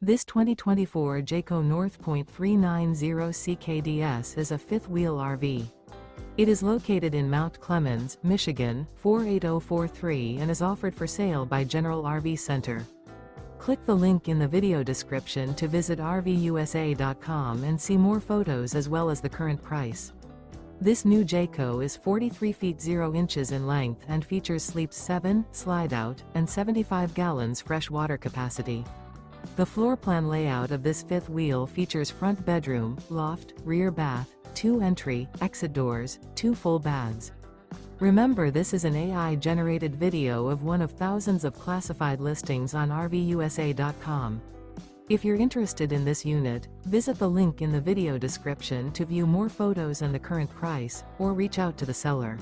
This 2024 Jayco North Point 390 CKDS is a fifth-wheel RV. It is located in Mount Clemens, Michigan, 48043 and is offered for sale by General RV Center. Click the link in the video description to visit RVUSA.com and see more photos as well as the current price. This new Jayco is 43 feet 0 inches in length and features sleeps 7, slide-out, and 75 gallons fresh water capacity. The floor plan layout of this fifth wheel features front bedroom, loft, rear bath, 2 entry, exit doors, 2 full baths. Remember, this is an AI-generated video of one of thousands of classified listings on RVUSA.com. If you're interested in this unit, visit the link in the video description to view more photos and the current price, or reach out to the seller.